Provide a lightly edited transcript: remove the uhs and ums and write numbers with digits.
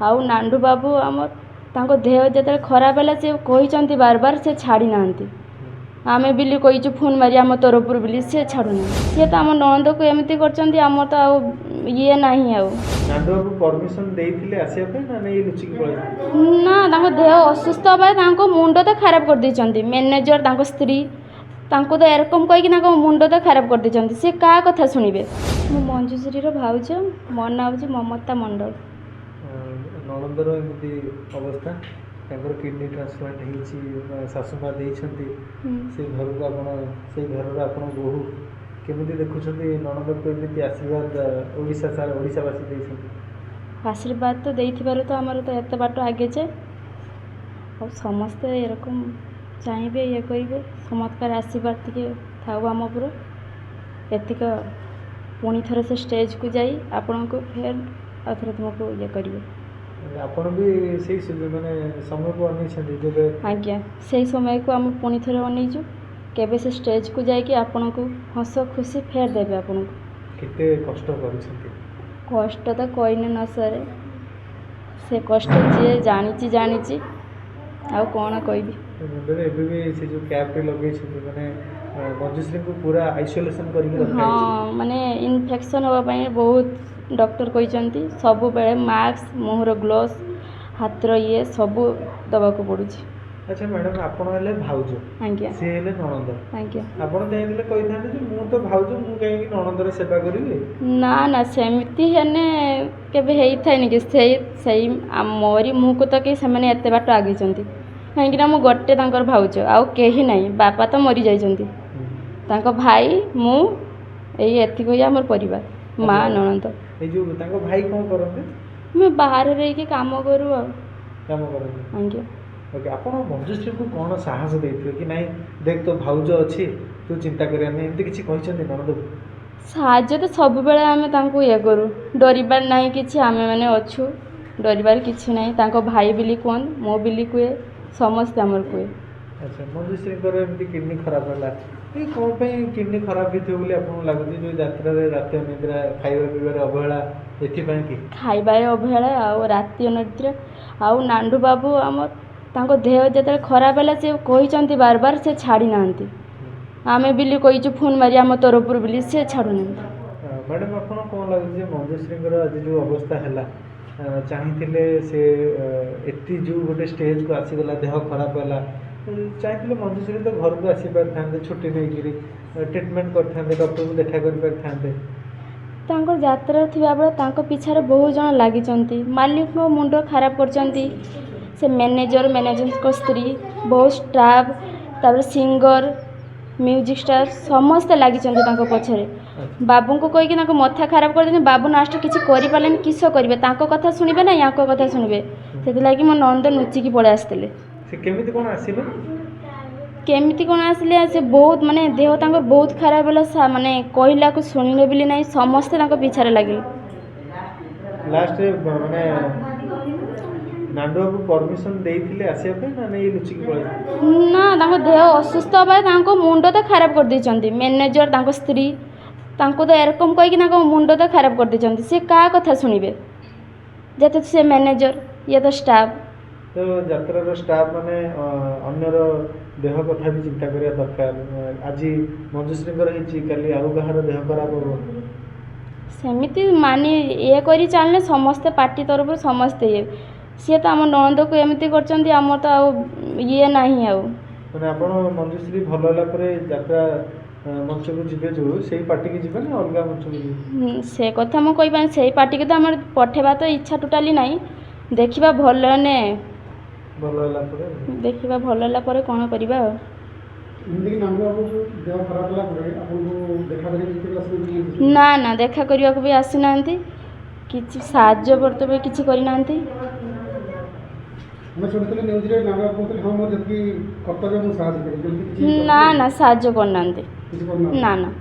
आउ नांडू बाबू आम देह जो खराब है से कहते बार बार से छाड़ी ना आम बिली कहीचु फोन मारी आम तरफ बिली सी छाड़ूना सी तो आम नंद को एमती कर तो ये ना ना देह असुस्थ हवा मुंड तो खराब कर देती मैनेजर स्त्री तांको तो एरकम कहीकि मुंड तो खराब कर देती सी क्या कथा शुणे मु मंजुश्री भाउज मो ना हूँ ममता मंडल नणंदर एमती अवस्था किडनी ट्रांसप्लांट होती शाशुमा देती से घर को से घर आपन बोहू केमी देखुं नणंद को एमती आशीर्वाद ओडावासी देती आशीर्वाद तो देथिबारु तो आमर तो एत बाट आगे जे और समस्ते एरकम चाहिए ये करेंगे चमत्कार आशीर्वाद टे था आम उपर एतिक पुणी थर से स्टेज को जाई आपण को फेर आ थरे तुमको ये करिए आपण भी सही माने समय को अनेछन जब आज्ञा से समय को आम पुणी थर अनेचु केबे से स्टेज को जाइए आपण को हस खुशी फेर देबे आपण को केते कष्ट करिसथि कष्ट तो कहने न सरे से कष्ट जी जानी आउ कौन कहबी एबे भी से जो कैप पे लगे माने मंजुश्री को पूरा आइसोलेशन करके रखा हाँ माने इन्फेक्शन होगा पाई बहुत डॉक्टर कहते सब बेले मास्क मुहर ग्लोव्स हाथर ये सब दबा को पड़ुछि। अच्छा मैडम आपण हेले भाउज आज्ञा से हेले नणंद आज्ञा आपण चाहिए कही था मु तो भाउज मु कहीं नणंदर सेवा करी ना ना सेमती हेने केबे हेई थाइनि कि सही मोरी मुह को तो कहीं से एत बाट आगे कहीं मु गोटे भाउज आउ कहीं ना बापा तो मरी जाइछंती भाई मु एथि कोई आमर परिवार माँ नणंद ए जो तांको भाई कौन करते मैं बाहर रही काम करूँ काम करते आज्ञा ओके आपण मंजुश्री को कौन साहस देते कि नहीं देख तो भाउज अच्छी तू चिंता करिया नहीं एमती किसी कहते नणंद साहाଯ୍ୟ तो सब बेले आमे तांको ये करूँ डरबार ना कि आम मैंने अच्छु डरबार किसी ना भाई बिली कहन मो बिली कहे समस्ते आमर कहे। अच्छा मंजुश्री एमती किडनी खराब है ये कौन पे किडनी खराब होती बोली आपको लगुच जो यात्रा राति अनिद्रा खाଇବା ପିଇବାରେ ଅବହେଳା एथिपाई कि खाइबारे अवहेला आउ राति अनिद्रा आउ नांडू बाबू आम देह जो खराब है से कहते बार बार से छाड़ी ना आम बिली कहीचु फोन मारी आम तरफ बिली सी छाड़ूना मैडम आप कौन लगुच मंजुश्री आज जो अवस्था है चाहिए से एति जो गोटे स्टेज को आसीगला देह खराब है चाहिए मंजुश्री तो घर को आसी पारि था छुट्टी नहीं ट्रिटमेंट करते डॉक्टर को देखा कर पारि तांको यात्रा थिबा बेले पिछारे बहुत जन लगी मालिक मुंड खराब कर से मैनेजर को स्त्री बहुत स्टाफ तापर सिंगर म्यूजिक स्टार समस्ते लगी पछरे बाबू को कहीकि मथा खराब कर बाबू लास्ट किसी करें किस करेंगे कथा शुणे ना या कथा शुणे से लगी मो नंद नुचिकी पड़े आसते केमिति कौन आसिले से बहुत माने देह तांकर बहुत खराब है माने कहला को शुणिले बिली नहीं समस्ते पिछारे लगे लास्ट माने नांडू बाबू परमिशन देइथिले आसिया पे ना नहीं लुचिकी पड़े ना देह असुस्थ हवा मुंड तो खराब कर देती मैनेजर स्त्री तो एरकम कहीकि मुंड तो खराब कर देती सी क्या कथा शुणे जैसे से मैनेजर ये तो स्टाफ तो यात्रा स्टाफ माने अन्यर देह कथा भी चिंता करिया दरकार आज मंजुश्री काली आउ कहार देह खराब हो सेमिति मानी ये करी चलने समस्ते पार्टी तरफ समस्ते ये सी तो आम नंद को एमती करमर तो ये ना मैंने आप मंजुश्री भल है यात्रा मंच को जीवे जो से पार्टी की जीवे ना अलग मंच को से कथा मुझे से पार्टी को तो आम पठेबा तो इच्छा टोटाली ना देखा भल ने देखा भल है कौन करवा ना ना देखा करने को भी आसी ना कि साहाଯ୍ୟ बर्तमान किसी करना ना ना साहाଯ୍य करना ना ना